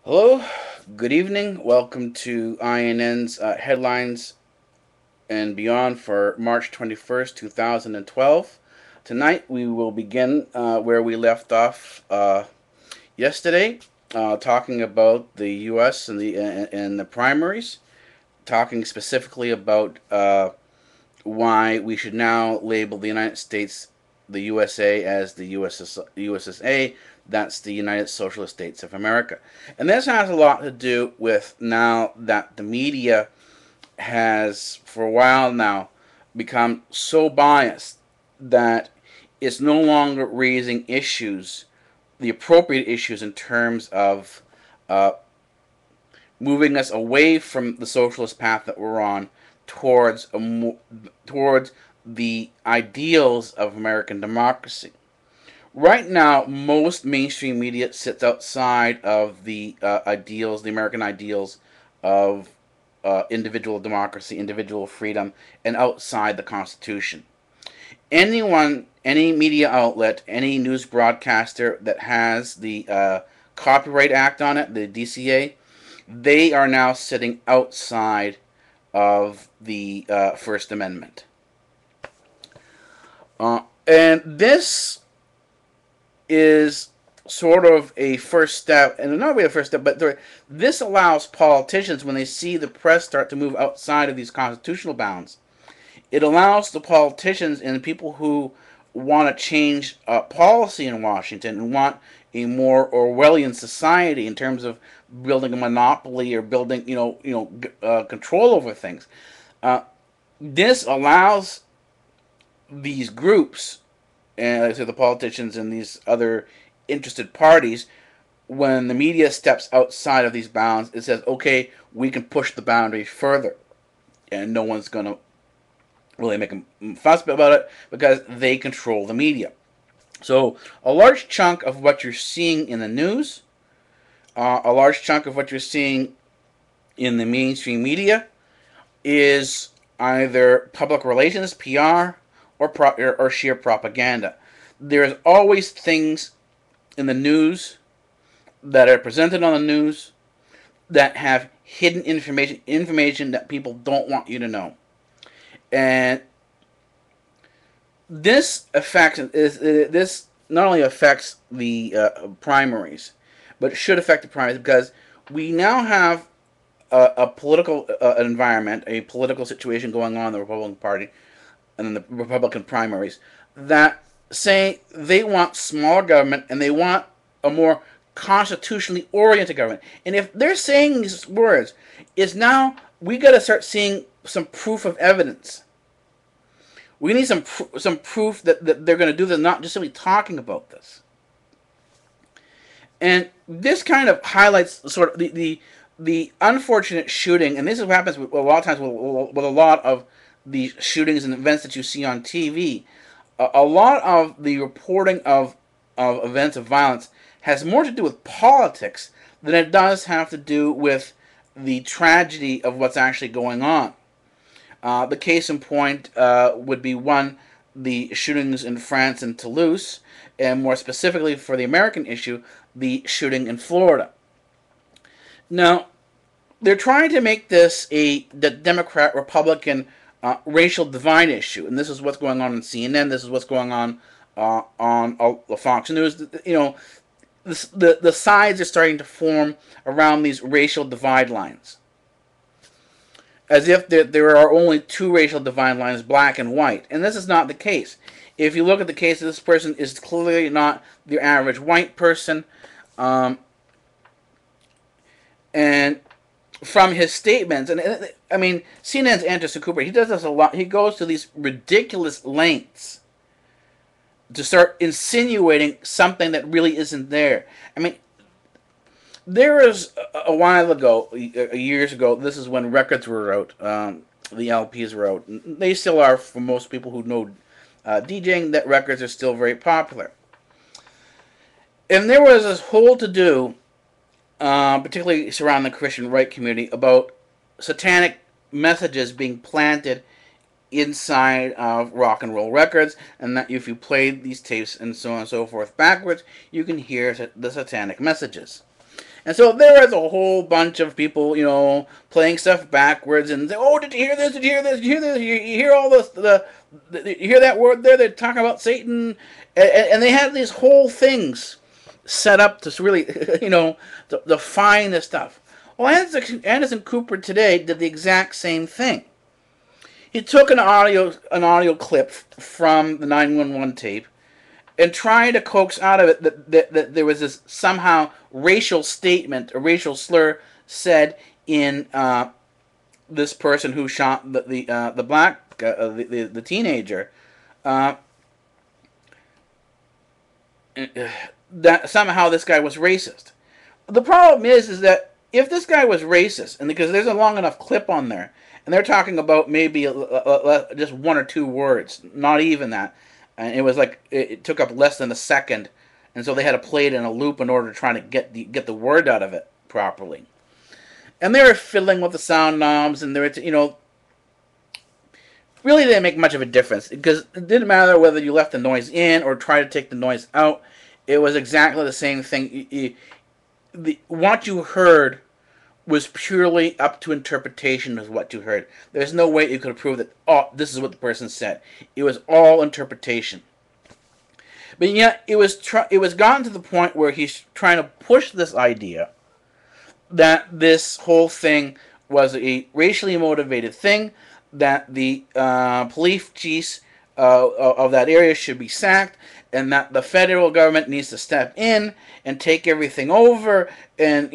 Hello, good evening. Welcome to INN's headlines and beyond for March 21st, 2012. Tonight we will begin where we left off yesterday, talking about the U.S. and the primaries, talking specifically about why we should now label the United States, the USA, as the USSA. That's the United Socialist States of America. And this has a lot to do with now that the media has, for a while now, become so biased that it's no longer raising issues, the appropriate issues, in terms of uh, moving us away from the socialist path that we're on towards towards the ideals of American democracy. Right now, most mainstream media sits outside of the ideals, the American ideals of individual democracy, individual freedom, and outside the Constitution. Any media outlet, any news broadcaster that has the Copyright Act on it, the DCA, they are now sitting outside of the First Amendment. And this is sort of a first step, and not really a first step, but this allows politicians, when they see the press start to move outside of these constitutional bounds, it allows the politicians and the people who want to change policy in Washington and want a more Orwellian society in terms of building a monopoly or building, control over things. Uh, this allows these groups, and like I say, the politicians and these other interested parties, when the media steps outside of these bounds, it says, okay, we can push the boundary further, and no one's going to really make a fuss about it because they control the media. So a large chunk of what you're seeing in the news, a large chunk of what you're seeing in the mainstream media, is either public relations, PR, or sheer propaganda. There's always things in the news that are presented on the news that have hidden information that people don't want you to know. And this not only affects the primaries, but it should affect the primaries because we now have a political environment, a political situation going on in the Republican Party and in the Republican primaries that say they want smaller government and they want a more constitutionally oriented government. And if they're saying these words, is now we got to start seeing some proof of evidence. We need some proof that they're going to do this, not just simply talking about this. And this kind of highlights sort of the unfortunate shooting, and this is what happens a lot of times with a lot of the shootings and events that you see on TV. A lot of the reporting of events of violence has more to do with politics than it does have to do with the tragedy of what's actually going on. The case in point would be one, the shootings in France and Toulouse, and more specifically for the American issue, the shooting in Florida. Now, they're trying to make this the Democrat-Republican racial divide issue, and this is what's going on in CNN. This is what's going on the Fox News. The sides are starting to form around these racial divide lines, as if there are only two racial divide lines, black and white, and this is not the case. If you look at the case, this person is clearly not the average white person, and from his statements, and I mean, CNN's Anderson Cooper, he does this a lot. He goes to these ridiculous lengths to start insinuating something that really isn't there. I mean, there was a while ago, years ago, this is when records were out, the LPs were out. They still are for most people who know DJing, that records are still very popular. And there was this whole to-do, particularly surrounding the Christian right community, about satanic messages being planted inside of rock and roll records, and that if you played these tapes and so on and so forth backwards, you can hear the satanic messages. And so there was a whole bunch of people, playing stuff backwards and say, "Oh, did you hear this? Did you hear this? Did you hear this? You hear all this? You hear that word there? They're talking about Satan," and they had these whole things set up to really, to define this stuff. Well, Anderson Cooper today did the exact same thing. He took an audio clip from the 911 tape and trying to coax out of it that there was this somehow racial statement, a racial slur said in this person who shot the black the teenager, that somehow this guy was racist. The problem is that if this guy was racist, and because there's a long enough clip on there, and they're talking about maybe just one or two words, not even that, and it was like it took up less than a second, and so they had to play it in a loop in order to try to get the word out of it properly. And they were fiddling with the sound knobs, and they were, really didn't make much of a difference because it didn't matter whether you left the noise in or tried to take the noise out. It was exactly the same thing. What you heard was purely up to interpretation of what you heard. There's no way you could prove that, oh, this is what the person said. It was all interpretation. But yet, it was gotten to the point where he's trying to push this idea that this whole thing was a racially motivated thing, that the police chiefs of that area should be sacked, and that the federal government needs to step in and take everything over and,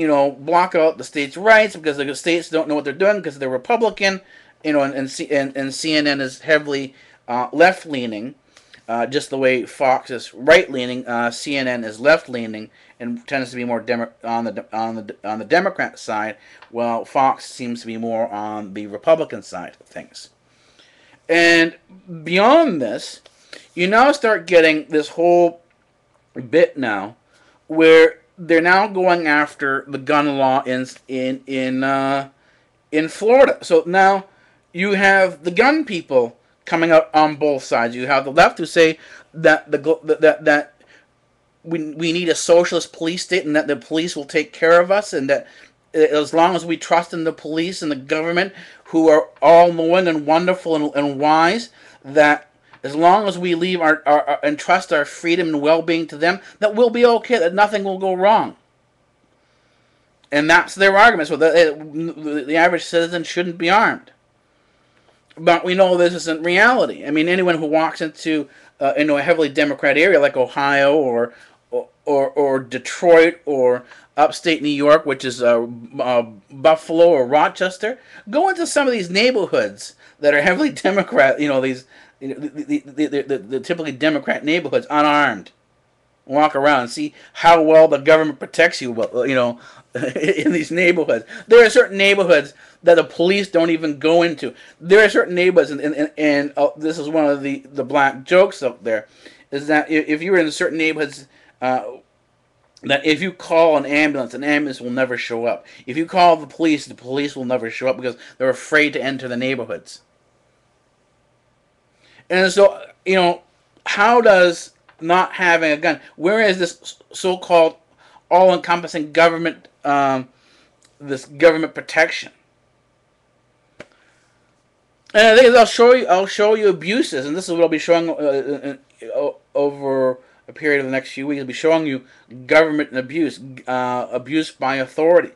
block out the states' rights because the states don't know what they're doing because they're Republican, and CNN is heavily left-leaning, just the way Fox is right-leaning. CNN is left-leaning and tends to be more on the Democrat side, while Fox seems to be more on the Republican side of things. And beyond this, you now start getting this whole bit now where they're now going after the gun law in Florida. So now you have the gun people coming out on both sides. You have the left who say that that we need a socialist police state and that the police will take care of us, and that as long as we trust in the police and the government, who are all-knowing and wonderful and wise, that as long as we leave our and trust our freedom and well-being to them, that we'll be okay, that nothing will go wrong. And that's their argument. So the average citizen shouldn't be armed. But we know this isn't reality. I mean, anyone who walks into a heavily Democrat area like Ohio or Detroit or upstate New York, which is Buffalo or Rochester, go into some of these neighborhoods that are heavily Democrat. The typically Democrat neighborhoods, unarmed. Walk around and see how well the government protects you, in these neighborhoods. There are certain neighborhoods that the police don't even go into. There are certain neighborhoods, and this is one of the black jokes up there, is that if you're in certain neighborhoods, that if you call an ambulance will never show up. If you call the police will never show up because they're afraid to enter the neighborhoods. And so, how does not having a gun, where is this so-called all-encompassing government, this government protection? And I think I'll show you abuses, and this is what I'll be showing over a period of the next few weeks. I'll be showing you government abuse, abuse by authority.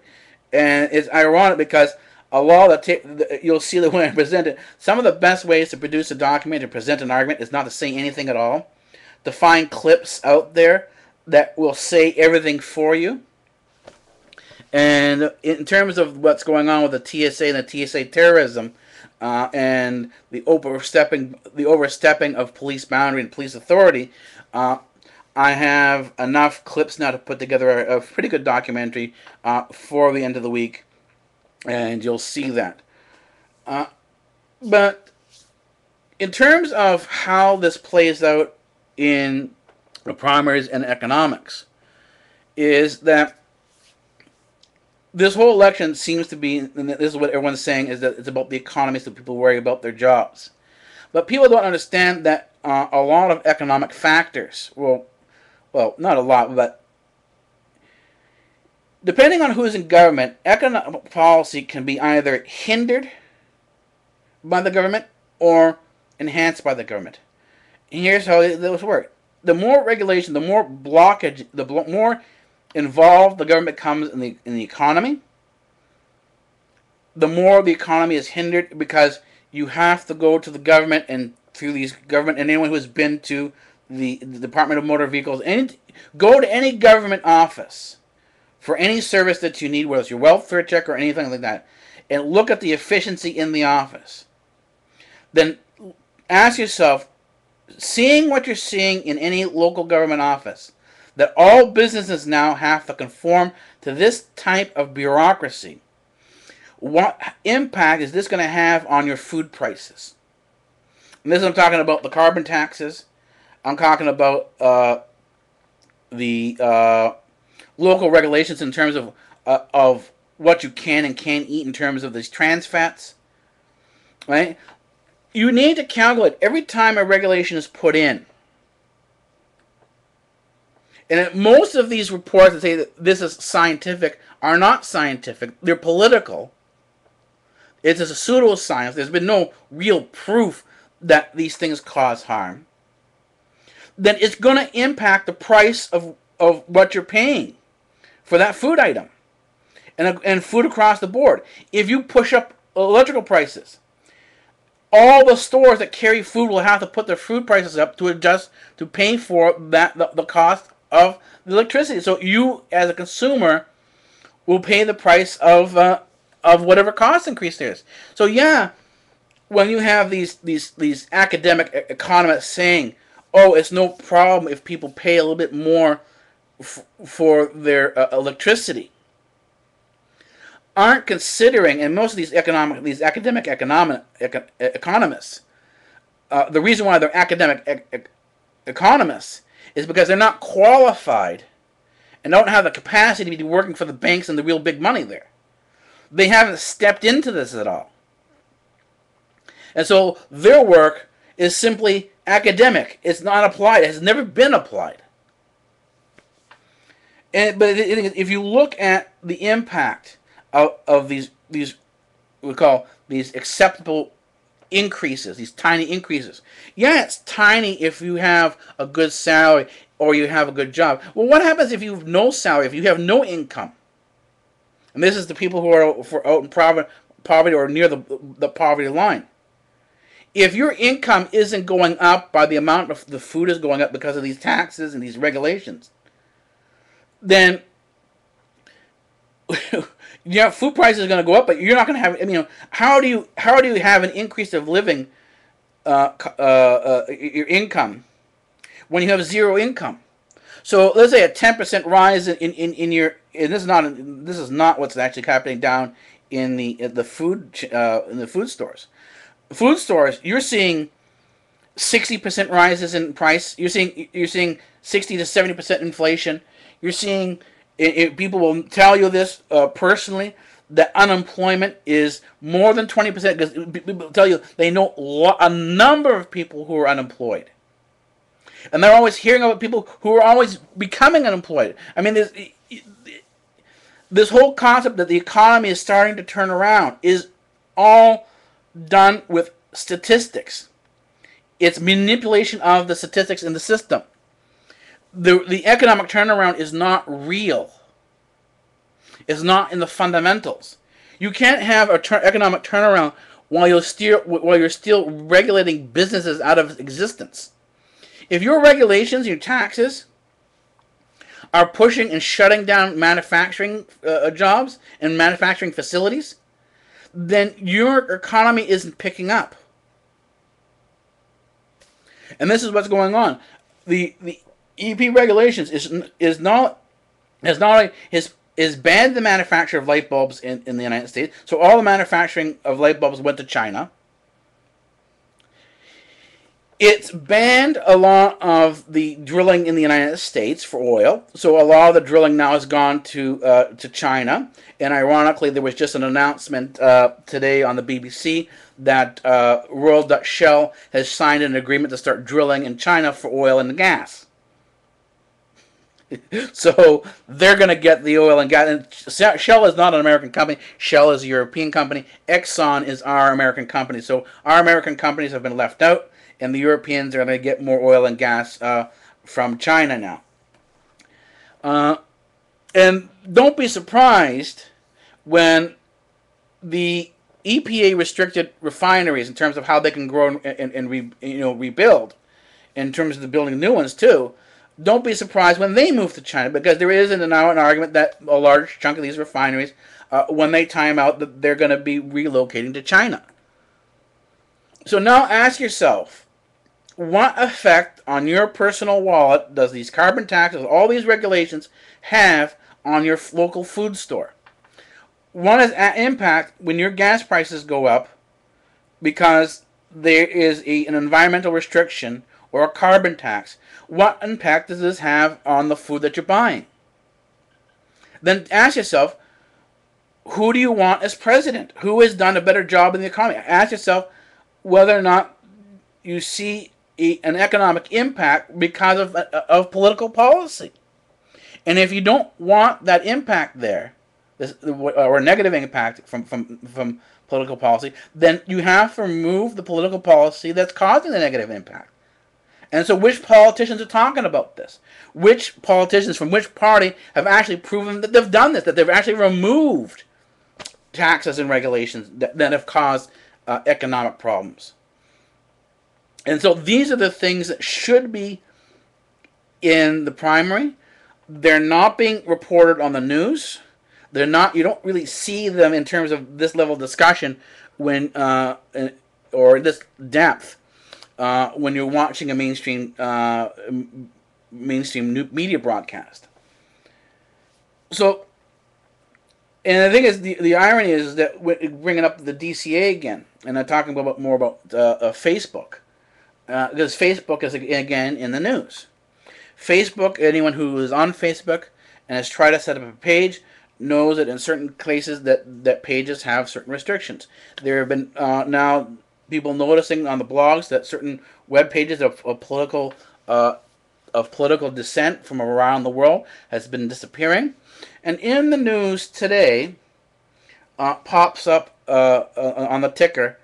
And it's ironic because a lot of you'll see that when I present it, some of the best ways to produce a document and present an argument is not to say anything at all. To find clips out there that will say everything for you. And in terms of what's going on with the TSA and the TSA terrorism, and the overstepping of police boundary and police authority, I have enough clips now to put together a pretty good documentary for the end of the week, and you'll see that. But in terms of how this plays out in the primaries and economics, is that this whole election seems to be, and this is what everyone's saying, is that it's about the economy, so people worry about their jobs. But people don't understand that a lot of economic factors, well, not a lot, but Depending on who's in government, economic policy can be either hindered by the government or enhanced by the government. And here's how those work. The more regulation, the more blockage, the more involved the government becomes in the economy, the more the economy is hindered, because you have to go to the government, and through these government, and anyone who has been to the Department of Motor Vehicles, and go to any government office for any service that you need, whether it's your welfare check or anything like that, and look at the efficiency in the office. Then ask yourself, seeing what you're seeing in any local government office, that all businesses now have to conform to this type of bureaucracy, what impact is this going to have on your food prices? And this, I'm talking about the carbon taxes. I'm talking about the local regulations in terms of what you can and can't eat in terms of these trans fats. Right? You need to calculate every time a regulation is put in. And most of these reports that say that this is scientific are not scientific. They're political. It's a pseudoscience. There's been no real proof that these things cause harm. Then it's going to impact the price of what you're paying for that food item. And food across the board. If you push up electrical prices, all the stores that carry food will have to put their food prices up to adjust to pay for the cost of the electricity. So you, as a consumer, will pay the price of whatever cost increase there is. So yeah, when you have these academic economists saying, "Oh, it's no problem if people pay a little bit more for their electricity," aren't considering, and most of these academic economists, the reason why they're academic economists is because they're not qualified and don't have the capacity to be working for the banks and the real big money there. They haven't stepped into this at all. And so their work is simply academic. It's not applied. It has never been applied. But if you look at the impact of these we call these acceptable increases, these tiny increases. Yeah, it's tiny if you have a good salary or you have a good job. Well, what happens if you have no salary, if you have no income? And this is the people who are out in poverty or near the poverty line. If your income isn't going up by the amount of the food is going up because of these taxes and these regulations, then yeah, food prices are going to go up, but you're not going to have. I mean, how do you have an increase of living your income when you have zero income? So let's say a 10% rise in your, and this is not what's actually happening down in the food stores. Food stores, you're seeing 60% rises in price. You're seeing 60 to 70% inflation. You're seeing, people will tell you this personally, that unemployment is more than 20%, because people tell you they know a number of people who are unemployed. And they're always hearing about people who are always becoming unemployed. I mean, this whole concept that the economy is starting to turn around is all done with statistics. It's manipulation of the statistics in the system. The economic turnaround is not real. It's not in the fundamentals. You can't have an economic turnaround while you're still regulating businesses out of existence. If your regulations, your taxes, are pushing and shutting down manufacturing jobs and manufacturing facilities, then your economy isn't picking up. And this is what's going on. The EP regulations is banned the manufacture of light bulbs in the United States. So all the manufacturing of light bulbs went to China. It's banned a lot of the drilling in the United States for oil. So a lot of the drilling now has gone to China. And ironically, there was just an announcement today on the BBC that Royal Dutch Shell has signed an agreement to start drilling in China for oil and gas. So they're going to get the oil and gas. And Shell is not an American company. Shell is a European company. Exxon is our American company. So our American companies have been left out, and the Europeans are going to get more oil and gas from China now. And don't be surprised when the EPA restricted refineries in terms of how they can grow and rebuild, in terms of the building new ones too. Don't be surprised when they move to China, because there is now an argument that a large chunk of these refineries, when they time out, that they're going to be relocating to China. So now ask yourself, what effect on your personal wallet does these carbon taxes, all these regulations, have on your local food store? One is an impact when your gas prices go up because there is an environmental restriction or a carbon tax. What impact does this have on the food that you're buying? Then ask yourself, who do you want as president? Who has done a better job in the economy? Ask yourself whether or not you see an economic impact because of political policy. And if you don't want that impact there, or a negative impact from political policy, then you have to remove the political policy that's causing the negative impact. And so which politicians are talking about this? Which politicians from which party have actually proven that they've done this, that they've actually removed taxes and regulations that have caused economic problems? And so these are the things that should be in the primary. They're not being reported on the news. They're not. You don't really see them in terms of this level of discussion when, or this depth, when you're watching a mainstream media broadcast. So, and the thing is, the irony is that we're bringing up the DCA again, and I'm talking more about Facebook, because Facebook is again in the news. Facebook, anyone who is on Facebook and has tried to set up a page knows that in certain cases that pages have certain restrictions. There have been now people noticing on the blogs that certain web pages of political dissent from around the world has been disappearing. And in the news today, pops up on the ticker,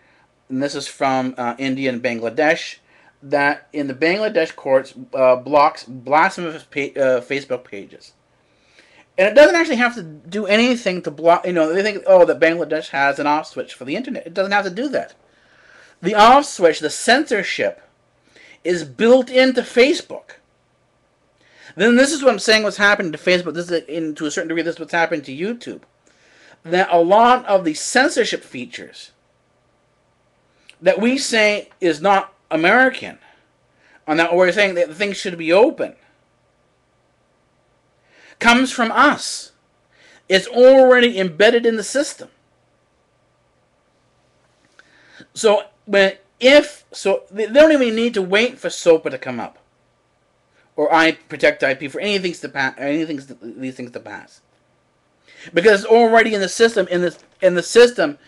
and this is from India and Bangladesh, that in the Bangladesh courts blocks blasphemous Facebook pages. And it doesn't actually have to do anything to block. They think, that Bangladesh has an off switch for the internet. It doesn't have to do that. The off switch, the censorship, is built into Facebook. Then this is what I'm saying what's happening to Facebook. This is, to a certain degree, this is what's happening to YouTube. That a lot of the censorship features that we say is not American, and that we're saying that things should be open, comes from us. It's already embedded in the system. So they don't even need to wait for SOPA to come up, or I protect IP for these things to pass, because it's already in the system. In the system,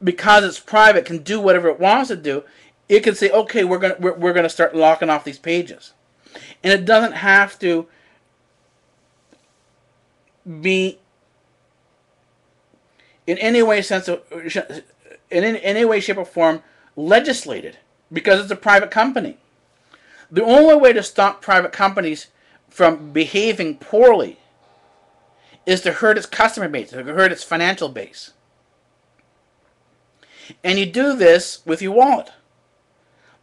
because it's private, can do whatever it wants to do. It can say, okay, we're gonna start locking off these pages, and it doesn't have to be in any way, shape, or form legislated, because it's a private company. The only way to stop private companies from behaving poorly is to hurt its customer base, to hurt its financial base. And you do this with your wallet.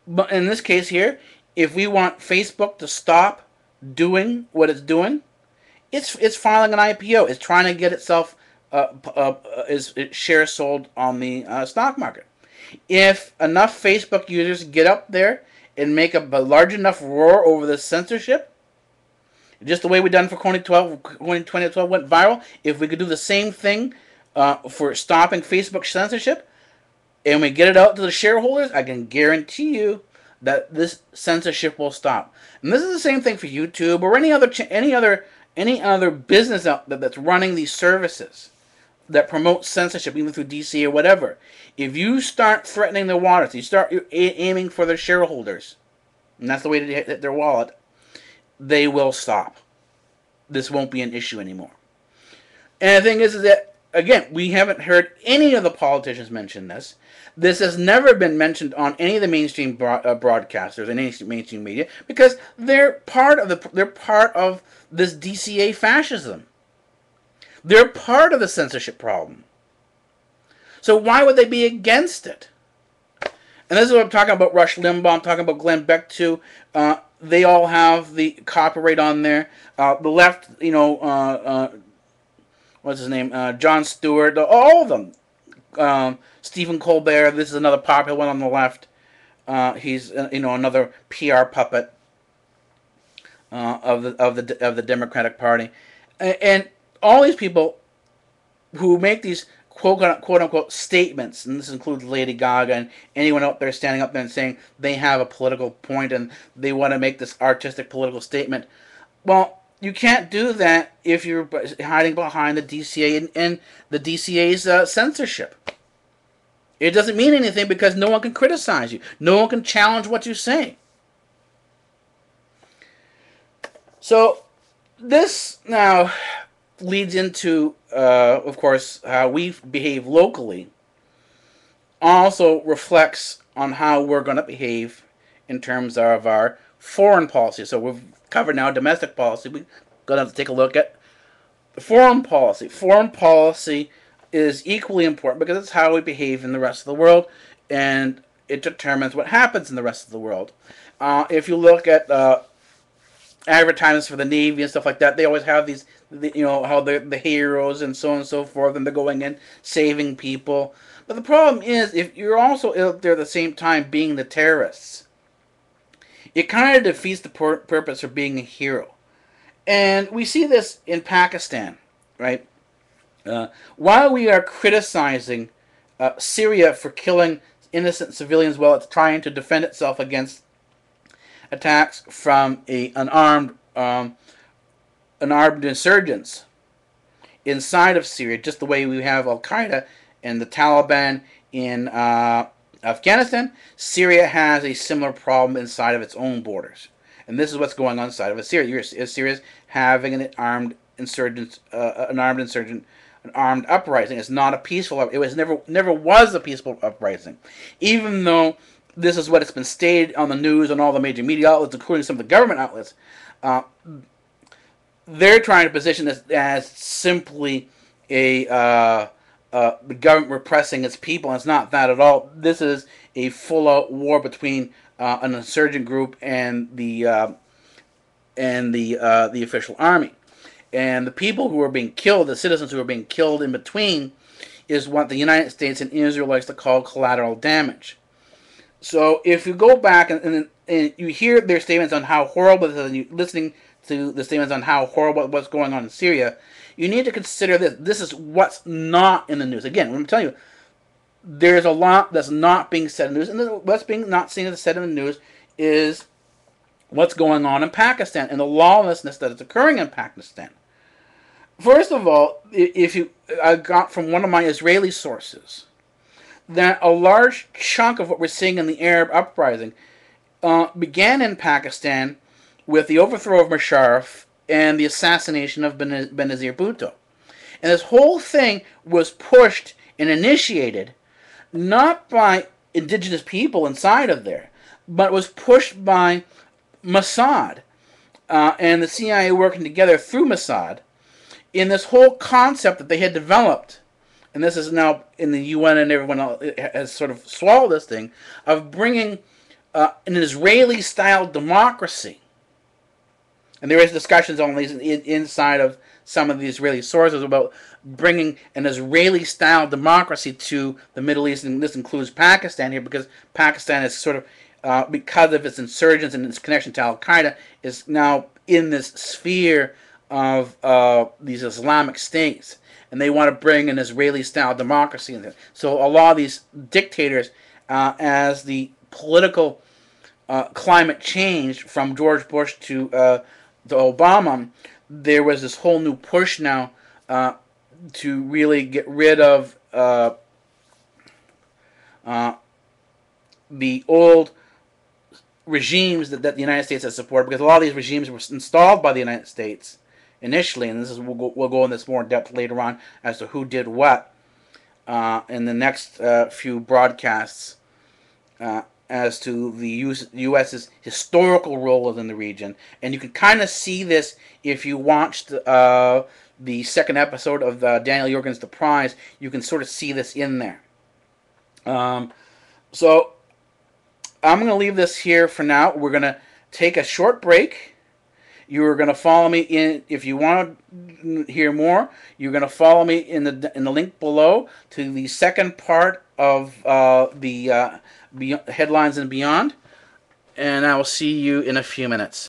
But in this case here, if we want Facebook to stop doing what it's doing, it's filing an IPO. It's trying to get itself its shares sold on the stock market. If enough Facebook users get up there and make a large enough roar over this censorship, just the way we done for 2012 went viral, if we could do the same thing for stopping Facebook censorship, and we get it out to the shareholders, I can guarantee you that this censorship will stop. And this is the same thing for YouTube or any other business out there that's running these services that promote censorship, even through DC or whatever. If you start threatening their wallets, you start aiming for their shareholders, and that's the way to hit their wallet, they will stop. this won't be an issue anymore. And the thing is that, again, we haven't heard any of the politicians mention this. This has never been mentioned on any of the mainstream broadcasters and any mainstream media because they're part of this DCA fascism. They're part of the censorship problem. So why would they be against it? And this is what I'm talking about. Rush Limbaugh. I'm talking about Glenn Beck too. They all have the copyright on there. The left, what's his name? Jon Stewart. All of them. Stephen Colbert. This is another popular one on the left. He's another PR puppet of the Democratic Party, and all these people who make these quote unquote statements, and this includes Lady Gaga and anyone out there standing up there and saying they have a political point and they want to make this artistic political statement. Well, you can't do that if you're hiding behind the DCA and the DCA's censorship. It doesn't mean anything because no one can criticize you. No one can challenge what you say. So this now leads into, of course, how we behave locally. Also reflects on how we're going to behave in terms of our foreign policy. So we've covered now domestic policy. We're going to have to take a look at foreign policy. Foreign policy is equally important because it's how we behave in the rest of the world, and it determines what happens in the rest of the world. If you look at advertisements for the Navy and stuff like that, they always have these, how they're the heroes and so on and so forth, and they're going in saving people. But the problem is, if you're also out there at the same time being the terrorists, it kind of defeats the purpose of being a hero. And we see this in Pakistan, right? While we are criticizing Syria for killing innocent civilians while it's trying to defend itself against attacks from an armed insurgents inside of Syria, just the way we have Al-Qaeda and the Taliban in Afghanistan, Syria has a similar problem inside of its own borders. And this is what's going on inside of Syria. Syria's having an armed uprising. It's not a peaceful. It was never was a peaceful uprising, even though this is what it's been stated on the news and all the major media outlets, including some of the government outlets. They're trying to position this as simply the government repressing its people, and it's not that at all. This is a full-out war between an insurgent group and the official army. And the people who are being killed, the citizens who are being killed in between, is what the United States and Israel likes to call collateral damage. So if you go back and you hear their statements on how horrible this is, and you're listening to the statements on how horrible what's going on in Syria, you need to consider this. This is what's not in the news. Again, I'm telling you, there's a lot that's not being said in the news, and what's being not seen as said in the news is what's going on in Pakistan and the lawlessness that is occurring in Pakistan. First of all, I got from one of my Israeli sources that a large chunk of what we're seeing in the Arab uprising began in Pakistan with the overthrow of Musharraf and the assassination of Benazir Bhutto. And this whole thing was pushed and initiated not by indigenous people inside of there, but was pushed by Mossad and the CIA working together through Mossad in this whole concept that they had developed, and this is now in the UN and everyone else has sort of swallowed this thing, of bringing an Israeli-style democracy. And there is discussions on these inside of some of the Israeli sources about bringing an Israeli-style democracy to the Middle East, and this includes Pakistan here, because Pakistan is sort of, because of its insurgents and its connection to Al-Qaeda, is now in this sphere of these Islamic states, and they want to bring an Israeli-style democracy in there. So a lot of these dictators, as the political climate changed from George Bush to Obama, there was this whole new push now to really get rid of the old regimes that the United States has supported, because a lot of these regimes were installed by the United States initially, and this is we'll go in this more in depth later on as to who did what in the next few broadcasts as to the U.S.'s historical role within the region. And you can kind of see this if you watched the second episode of Daniel Jorgens' The Prize. You can sort of see this in there. So I'm going to leave this here for now. We're going to take a short break. You're going to follow me in, if you want to hear more, you're going to follow me in the link below to the second part of the headlines and beyond. And I will see you in a few minutes.